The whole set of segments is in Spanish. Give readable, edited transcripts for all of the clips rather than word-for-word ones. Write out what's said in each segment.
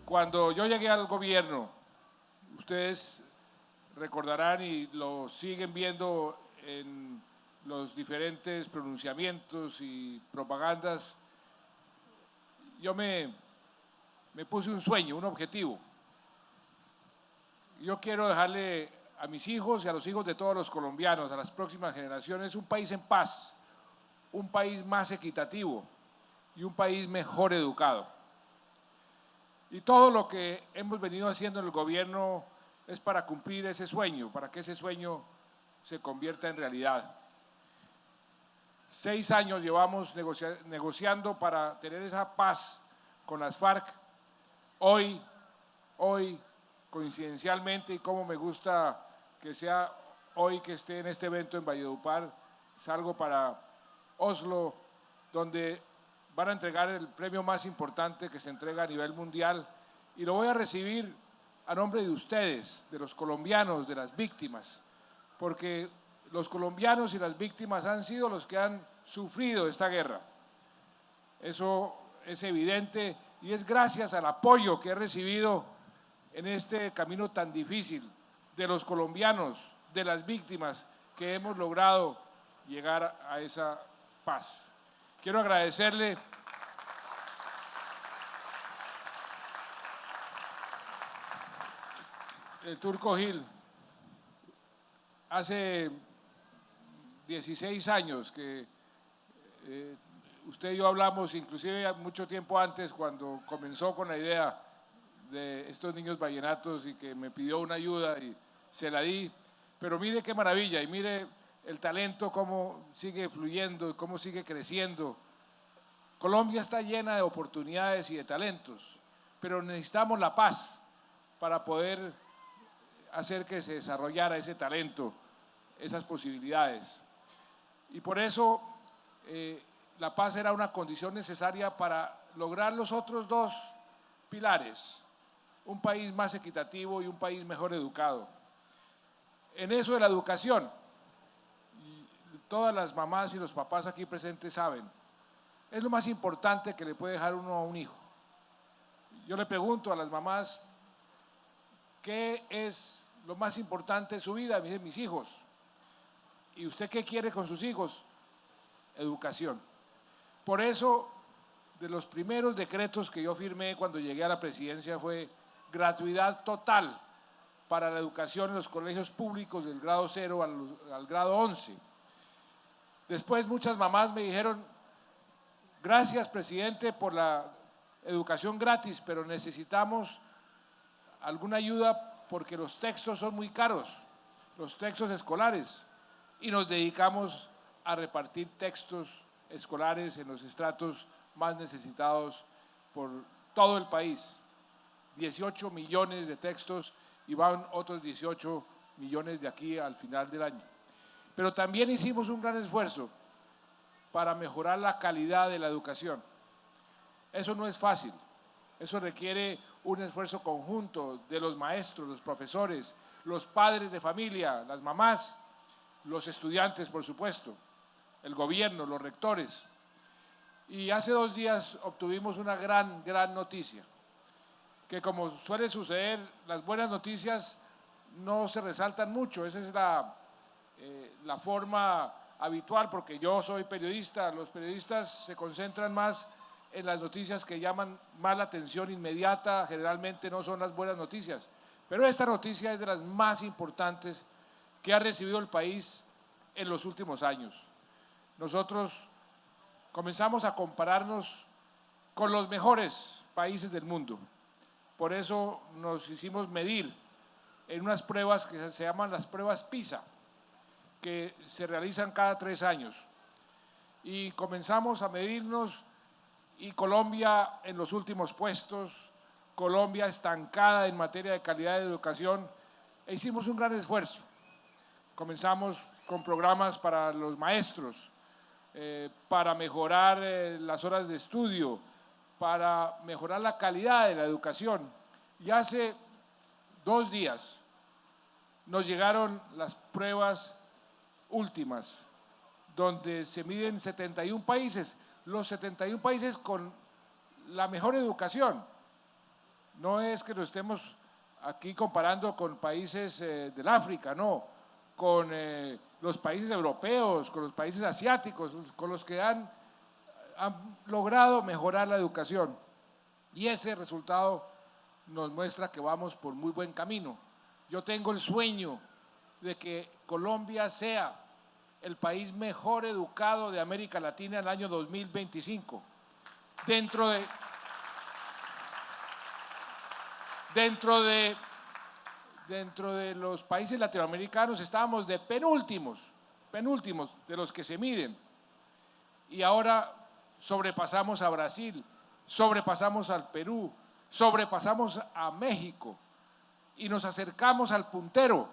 Cuando yo llegué al gobierno, ustedes recordarán y lo siguen viendo en los diferentes pronunciamientos y propagandas, yo me puse un sueño, un objetivo. Yo quiero dejarle a mis hijos y a los hijos de todos los colombianos, a las próximas generaciones, un país en paz, un país más equitativo y un país mejor educado. Y todo lo que hemos venido haciendo en el gobierno es para cumplir ese sueño, para que ese sueño se convierta en realidad. 6 años llevamos negociando para tener esa paz con las FARC. Hoy, coincidencialmente, y como me gusta que sea hoy que esté en este evento en Valledupar, salgo para Oslo, donde van a entregar el premio más importante que se entrega a nivel mundial, y lo voy a recibir a nombre de ustedes, de los colombianos, de las víctimas, porque los colombianos y las víctimas han sido los que han sufrido esta guerra. Eso es evidente y es gracias al apoyo que he recibido en este camino tan difícil de los colombianos, de las víctimas, que hemos logrado llegar a esa paz. Quiero agradecerle el Turco Gil. Hace 16 años que usted y yo hablamos, inclusive mucho tiempo antes, cuando comenzó con la idea de estos niños vallenatos y que me pidió una ayuda y se la di. Pero mire qué maravilla y mire el talento, cómo sigue fluyendo, cómo sigue creciendo. Colombia está llena de oportunidades y de talentos, pero necesitamos la paz para poder hacer que se desarrollara ese talento, esas posibilidades. Y por eso la paz era una condición necesaria para lograr los otros dos pilares: un país más equitativo y un país mejor educado. En eso de la educación, todas las mamás y los papás aquí presentes saben, es lo más importante que le puede dejar uno a un hijo. Yo le pregunto a las mamás, ¿qué es lo más importante de su vida? Me dicen, mis hijos. ¿Y usted qué quiere con sus hijos? Educación. Por eso, de los primeros decretos que yo firmé cuando llegué a la presidencia fue gratuidad total para la educación en los colegios públicos del grado 0 al grado 11. Después muchas mamás me dijeron, gracias, presidente, por la educación gratis, pero necesitamos alguna ayuda porque los textos son muy caros, los textos escolares, y nos dedicamos a repartir textos escolares en los estratos más necesitados por todo el país. 18 millones de textos y van otros 18 millones de aquí al final del año. Pero también hicimos un gran esfuerzo para mejorar la calidad de la educación. Eso no es fácil, eso requiere un esfuerzo conjunto de los maestros, los profesores, los padres de familia, las mamás, los estudiantes, por supuesto, el gobierno, los rectores. Y hace 2 días obtuvimos una gran noticia, que como suele suceder, las buenas noticias no se resaltan mucho. Esa es la forma habitual, porque yo soy periodista. Los periodistas se concentran más en las noticias que llaman más la atención inmediata, generalmente no son las buenas noticias. Pero esta noticia es de las más importantes que ha recibido el país en los últimos años. Nosotros comenzamos a compararnos con los mejores países del mundo. Por eso nos hicimos medir en unas pruebas que se llaman las pruebas PISA, que se realizan cada 3 años. Y comenzamos a medirnos y Colombia en los últimos puestos, Colombia estancada en materia de calidad de educación, e hicimos un gran esfuerzo. Comenzamos con programas para los maestros, para mejorar las horas de estudio, para mejorar la calidad de la educación. Y hace 2 días, nos llegaron las pruebas últimas, donde se miden 71 países, los 71 países con la mejor educación. No es que nos estemos aquí comparando con países del África, no, con los países europeos, con los países asiáticos, con los que han logrado mejorar la educación. Y ese resultado nos muestra que vamos por muy buen camino. Yo tengo el sueño de que Colombia sea el país mejor educado de América Latina en el año 2025. Dentro de los países latinoamericanos estábamos de penúltimos de los que se miden. Y ahora sobrepasamos a Brasil, sobrepasamos al Perú, sobrepasamos a México y nos acercamos al puntero,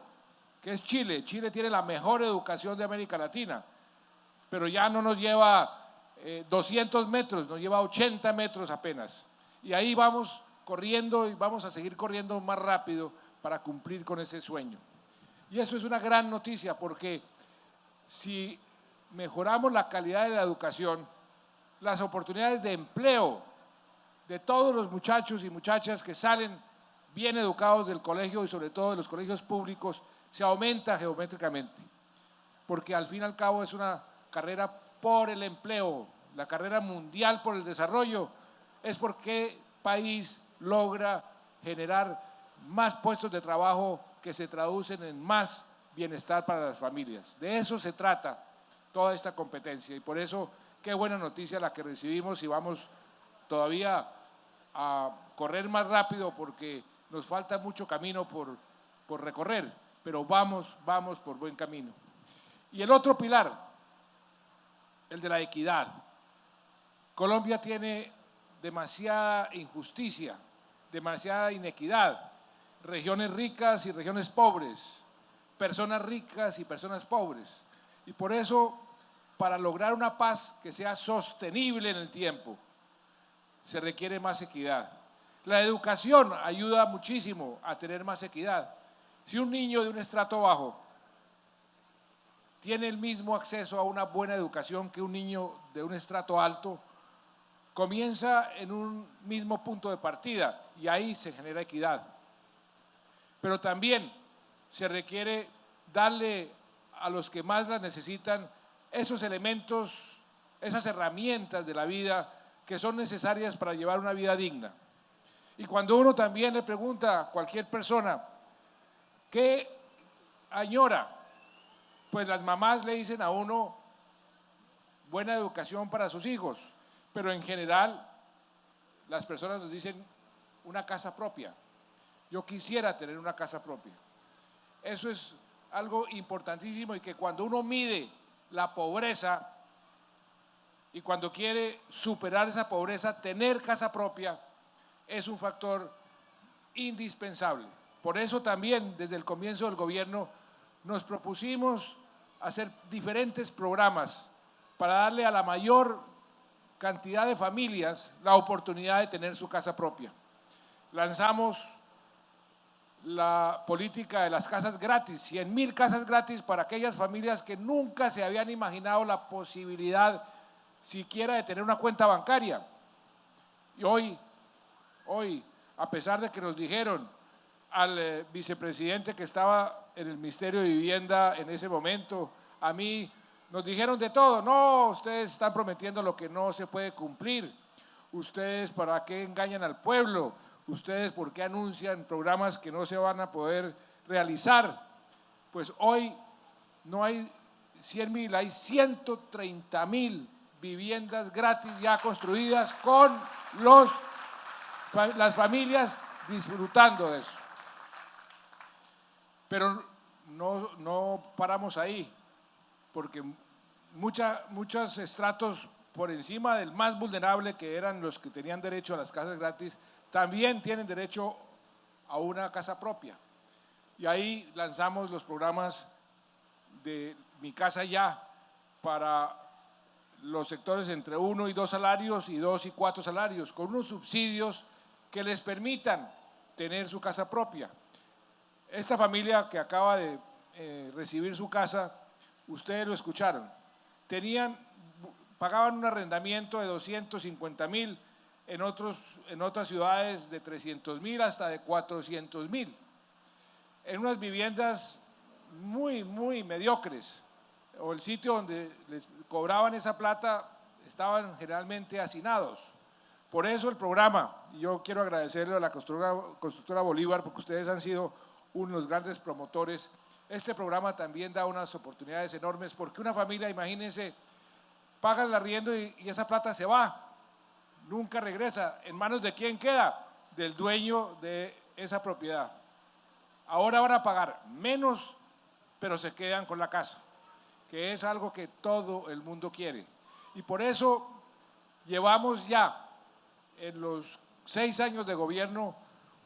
que es Chile. Chile tiene la mejor educación de América Latina, pero ya no nos lleva 200 metros, nos lleva 80 metros apenas. Y ahí vamos corriendo y vamos a seguir corriendo más rápido para cumplir con ese sueño. Y eso es una gran noticia, porque si mejoramos la calidad de la educación, las oportunidades de empleo de todos los muchachos y muchachas que salen bien educados del colegio y sobre todo de los colegios públicos se aumenta geométricamente, porque al fin y al cabo es una carrera por el empleo, la carrera mundial por el desarrollo, es por qué país logra generar más puestos de trabajo que se traducen en más bienestar para las familias. De eso se trata toda esta competencia y por eso qué buena noticia la que recibimos y vamos todavía a correr más rápido porque nos falta mucho camino por recorrer, pero vamos por buen camino. Y el otro pilar, el de la equidad. Colombia tiene demasiada injusticia, demasiada inequidad, regiones ricas y regiones pobres, personas ricas y personas pobres. Y por eso, para lograr una paz que sea sostenible en el tiempo, se requiere más equidad. La educación ayuda muchísimo a tener más equidad. Si un niño de un estrato bajo tiene el mismo acceso a una buena educación que un niño de un estrato alto, comienza en un mismo punto de partida y ahí se genera equidad. Pero también se requiere darle a los que más las necesitan esos elementos, esas herramientas de la vida que son necesarias para llevar una vida digna. Y cuando uno también le pregunta a cualquier persona ¿qué añora? Pues las mamás le dicen a uno buena educación para sus hijos, pero en general las personas nos dicen una casa propia. Yo quisiera tener una casa propia. Eso es algo importantísimo y que cuando uno mide la pobreza y cuando quiere superar esa pobreza, tener casa propia es un factor indispensable. Por eso también desde el comienzo del gobierno nos propusimos hacer diferentes programas para darle a la mayor cantidad de familias la oportunidad de tener su casa propia. Lanzamos la política de las casas gratis, 100,000 casas gratis para aquellas familias que nunca se habían imaginado la posibilidad siquiera de tener una cuenta bancaria. Y hoy, a pesar de que nos dijeron al vicepresidente que estaba en el Ministerio de Vivienda en ese momento, a mí nos dijeron de todo, no, ustedes están prometiendo lo que no se puede cumplir, ustedes para qué engañan al pueblo, ustedes por qué anuncian programas que no se van a poder realizar. Pues hoy no hay 100,000, hay 130,000 viviendas gratis ya construidas con las familias disfrutando de eso. Pero no paramos ahí, porque muchos estratos por encima del más vulnerable, que eran los que tenían derecho a las casas gratis, también tienen derecho a una casa propia. Y ahí lanzamos los programas de Mi Casa Ya para los sectores entre 1 y 2 salarios y 2 y 4 salarios, con unos subsidios que les permitan tener su casa propia. Esta familia que acaba de recibir su casa, ustedes lo escucharon, pagaban un arrendamiento de 250.000, en otras ciudades de 300.000 hasta de 400.000, en unas viviendas muy, muy mediocres, o el sitio donde les cobraban esa plata estaban generalmente hacinados. Por eso el programa, y yo quiero agradecerle a la constructora Bolívar, porque ustedes han sido uno de los grandes promotores. Este programa también da unas oportunidades enormes, porque una familia, imagínense, paga el arriendo y esa plata se va, nunca regresa. ¿En manos de quién queda? Del dueño de esa propiedad. Ahora van a pagar menos, pero se quedan con la casa, que es algo que todo el mundo quiere. Y por eso llevamos ya, en los 6 años de gobierno,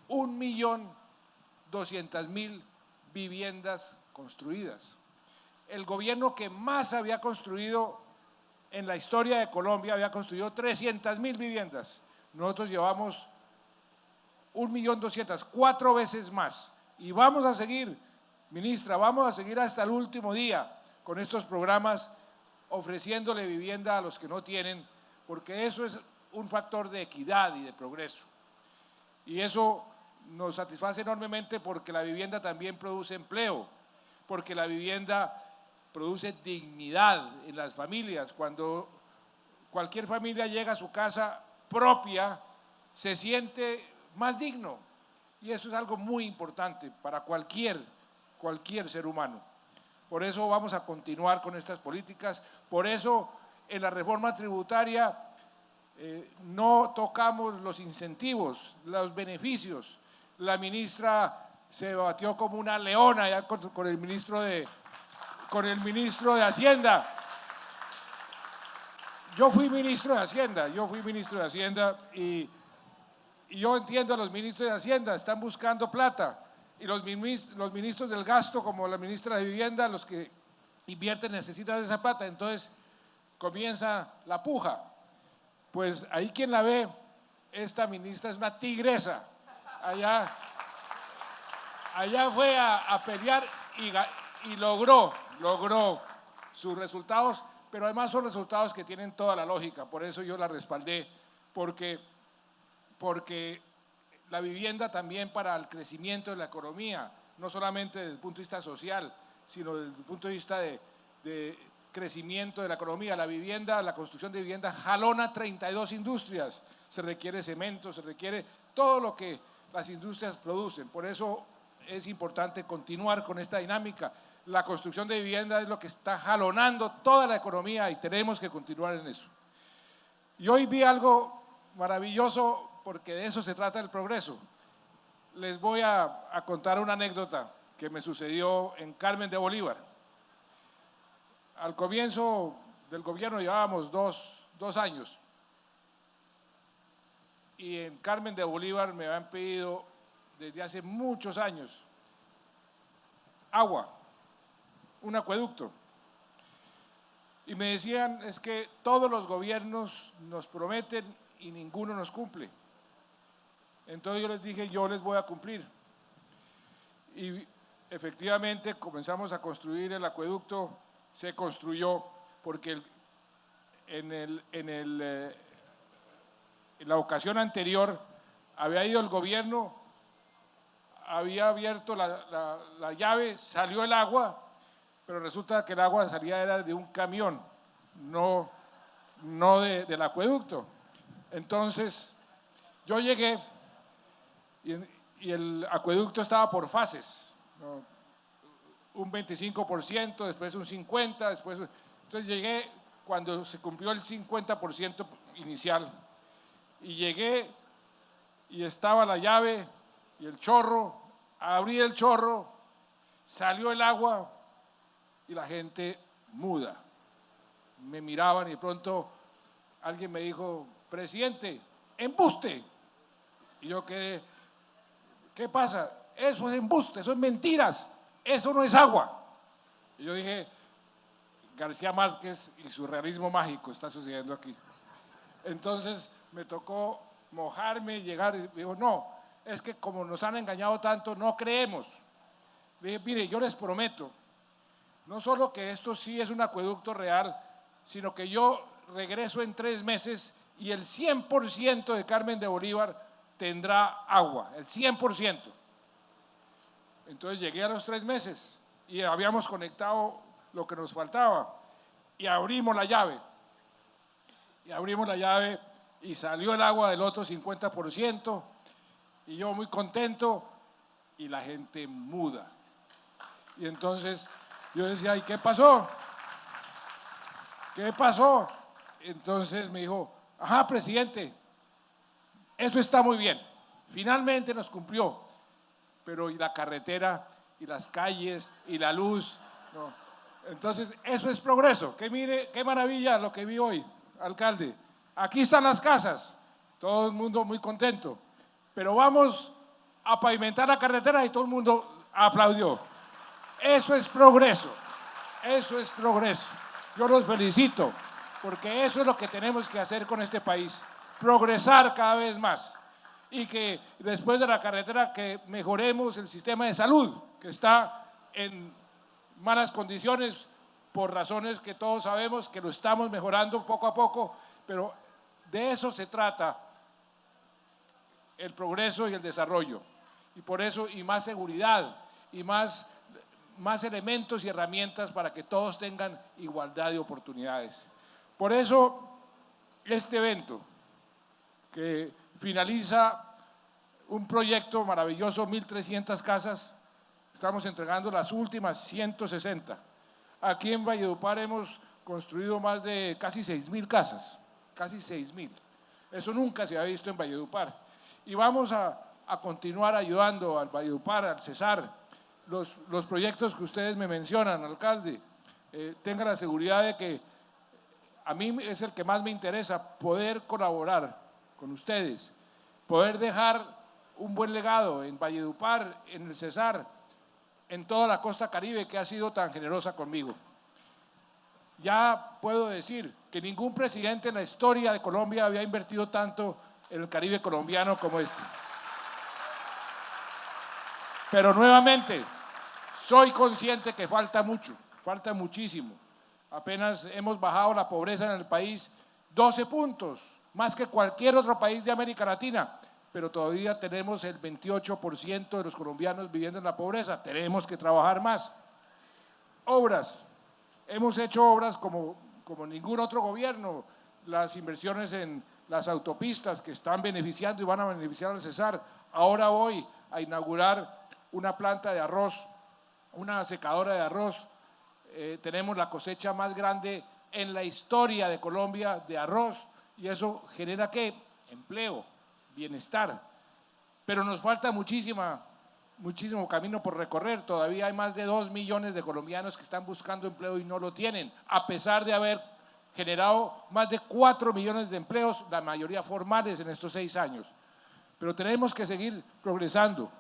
1.200.000 viviendas construidas. El gobierno que más había construido en la historia de Colombia había construido 300.000 viviendas. Nosotros llevamos 1.200.000, 4 veces más. Y vamos a seguir, ministra, vamos a seguir hasta el último día con estos programas, ofreciéndole vivienda a los que no tienen, porque eso es un factor de equidad y de progreso. Y eso nos satisface enormemente, porque la vivienda también produce empleo, porque la vivienda produce dignidad en las familias. Cuando cualquier familia llega a su casa propia, se siente más digno. Y eso es algo muy importante para cualquier ser humano. Por eso vamos a continuar con estas políticas. Por eso en la reforma tributaria no tocamos los incentivos, los beneficios. La ministra se batió como una leona ya con el ministro de Hacienda. Yo fui ministro de Hacienda y yo entiendo a los ministros de Hacienda, están buscando plata, y los ministros del gasto, como la ministra de Vivienda, los que invierten necesitan esa plata. Entonces comienza la puja. Pues ahí quien la ve, esta ministra es una tigresa. Allá fue a pelear y logró sus resultados, pero además son resultados que tienen toda la lógica. Por eso yo la respaldé, porque la vivienda también para el crecimiento de la economía, no solamente desde el punto de vista social, sino desde el punto de vista de crecimiento de la economía. La vivienda, la construcción de vivienda jalona 32 industrias. Se requiere cemento, se requiere todo lo que las industrias producen. Por eso es importante continuar con esta dinámica. La construcción de vivienda es lo que está jalonando toda la economía y tenemos que continuar en eso. Y hoy vi algo maravilloso, porque de eso se trata el progreso. Les voy a contar una anécdota que me sucedió en Carmen de Bolívar. Al comienzo del gobierno llevábamos dos años, y en Carmen de Bolívar me habían pedido desde hace muchos años agua, un acueducto. Y me decían, es que todos los gobiernos nos prometen y ninguno nos cumple. Entonces yo les dije, yo les voy a cumplir. Y efectivamente comenzamos a construir el acueducto, se construyó, porque en la ocasión anterior había ido el gobierno, había abierto la llave, salió el agua, pero resulta que el agua salía era de un camión, no del acueducto. Entonces yo llegué y el acueducto estaba por fases, ¿no? Un 25%, después un 50%, después. Entonces llegué cuando se cumplió el 50% inicial, y llegué y estaba la llave y el chorro, abrí el chorro, salió el agua y la gente muda. Me miraban y de pronto alguien me dijo, presidente, embuste. Y yo quedé, ¿qué pasa? Eso es embuste, eso es mentiras, eso no es agua. Y yo dije, García Márquez y su realismo mágico está sucediendo aquí. Entonces me tocó mojarme, llegar y digo, no, es que como nos han engañado tanto, no creemos. Le dije, mire, yo les prometo, no solo que esto sí es un acueducto real, sino que yo regreso en 3 meses y el 100% de Carmen de Bolívar tendrá agua, el 100%. Entonces llegué a los 3 meses y habíamos conectado lo que nos faltaba y abrimos la llave. Y salió el agua del otro 50% y yo muy contento y la gente muda. Y entonces yo decía, ¿y qué pasó? ¿Qué pasó? Entonces me dijo, ajá, presidente, eso está muy bien, finalmente nos cumplió, pero ¿y la carretera, y las calles, y la luz? No. Entonces, eso es progreso. Que mire, qué maravilla lo que vi hoy, alcalde. Aquí están las casas, todo el mundo muy contento, pero vamos a pavimentar la carretera y todo el mundo aplaudió. Eso es progreso, eso es progreso. Yo los felicito, porque eso es lo que tenemos que hacer con este país, progresar cada vez más. Y que después de la carretera que mejoremos el sistema de salud, que está en malas condiciones por razones que todos sabemos que lo estamos mejorando poco a poco, pero de eso se trata el progreso y el desarrollo. Y por eso, y más seguridad, y más elementos y herramientas para que todos tengan igualdad de oportunidades. Por eso, este evento, que finaliza un proyecto maravilloso, 1.300 casas, estamos entregando las últimas 160. Aquí en Valledupar hemos construido más de casi 6.000 casas, casi 6.000. Eso nunca se ha visto en Valledupar. Y vamos a continuar ayudando al Valledupar, al Cesar, los proyectos que ustedes me mencionan, alcalde. Tenga la seguridad de que a mí es el que más me interesa, poder colaborar con ustedes, poder dejar un buen legado en Valledupar, en el Cesar, en toda la costa caribe que ha sido tan generosa conmigo. Ya puedo decir que ningún presidente en la historia de Colombia había invertido tanto en el Caribe colombiano como este. Pero nuevamente, soy consciente que falta mucho, falta muchísimo. Apenas hemos bajado la pobreza en el país 12 puntos, más que cualquier otro país de América Latina, pero todavía tenemos el 28% de los colombianos viviendo en la pobreza. Tenemos que trabajar más. Obras. Hemos hecho obras como ningún otro gobierno. Las inversiones en las autopistas que están beneficiando y van a beneficiar al Cesar. Ahora voy a inaugurar una planta de arroz, una secadora de arroz. Tenemos la cosecha más grande en la historia de Colombia de arroz y eso genera ¿qué? Empleo, bienestar. Pero nos falta muchísimo camino por recorrer. Todavía hay más de 2 millones de colombianos que están buscando empleo y no lo tienen, a pesar de haber generado más de 4 millones de empleos, la mayoría formales en estos 6 años. Pero tenemos que seguir progresando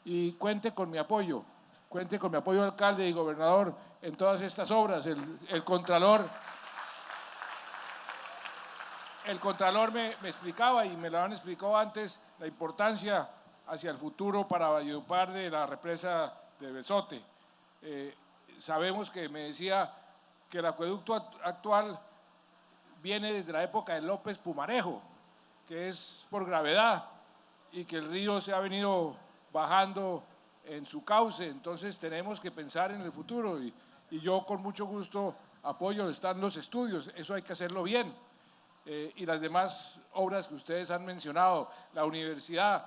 y cuente con mi apoyo, alcalde y gobernador, en todas estas obras. El Contralor me explicaba, y me lo han explicado antes, la importancia hacia el futuro para Valledupar de la represa de Bezote. Sabemos que me decía que el acueducto actual viene desde la época de López Pumarejo, que es por gravedad, y que el río se ha venido bajando en su cauce. Entonces tenemos que pensar en el futuro y yo con mucho gusto apoyo, están los estudios, eso hay que hacerlo bien. Y las demás obras que ustedes han mencionado, la universidad,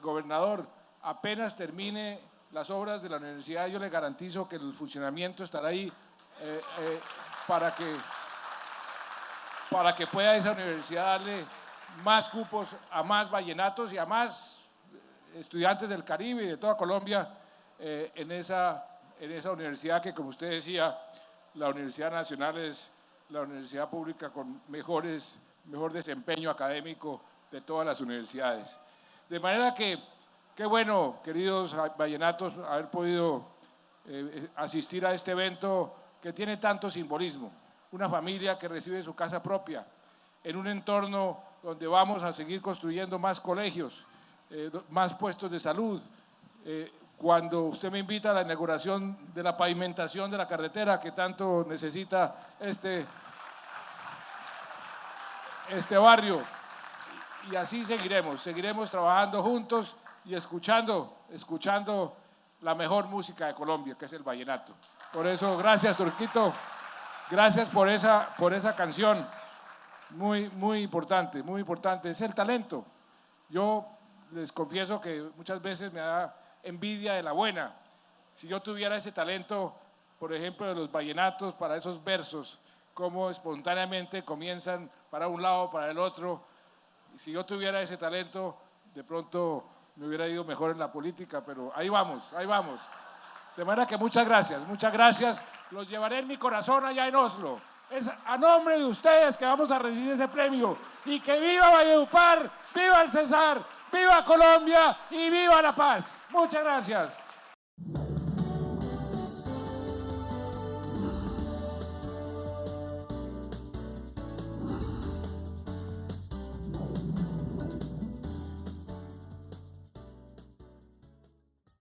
gobernador, apenas termine las obras de la universidad, yo le garantizo que el funcionamiento estará ahí para que pueda esa universidad darle más cupos a más vallenatos y a más estudiantes del Caribe y de toda Colombia en esa universidad que, como usted decía, la Universidad Nacional es la universidad pública con mejor desempeño académico de todas las universidades. De manera que, qué bueno, queridos vallenatos, haber podido asistir a este evento que tiene tanto simbolismo. Una familia que recibe su casa propia, en un entorno donde vamos a seguir construyendo más colegios, más puestos de salud, cuando usted me invita a la inauguración de la pavimentación de la carretera que tanto necesita este barrio. Y así seguiremos trabajando juntos y escuchando la mejor música de Colombia, que es el vallenato. Por eso, gracias, Turquito, gracias por esa canción, muy importante, es el talento. Yo les confieso que muchas veces me da envidia de la buena. Si yo tuviera ese talento, por ejemplo, de los vallenatos, para esos versos, cómo espontáneamente comienzan para un lado, para el otro. Si yo tuviera ese talento, de pronto me hubiera ido mejor en la política, pero ahí vamos. De manera que muchas gracias. Los llevaré en mi corazón allá en Oslo. Es a nombre de ustedes que vamos a recibir ese premio. Y que viva Valledupar, viva el Cesar, viva Colombia y viva la paz. Muchas gracias.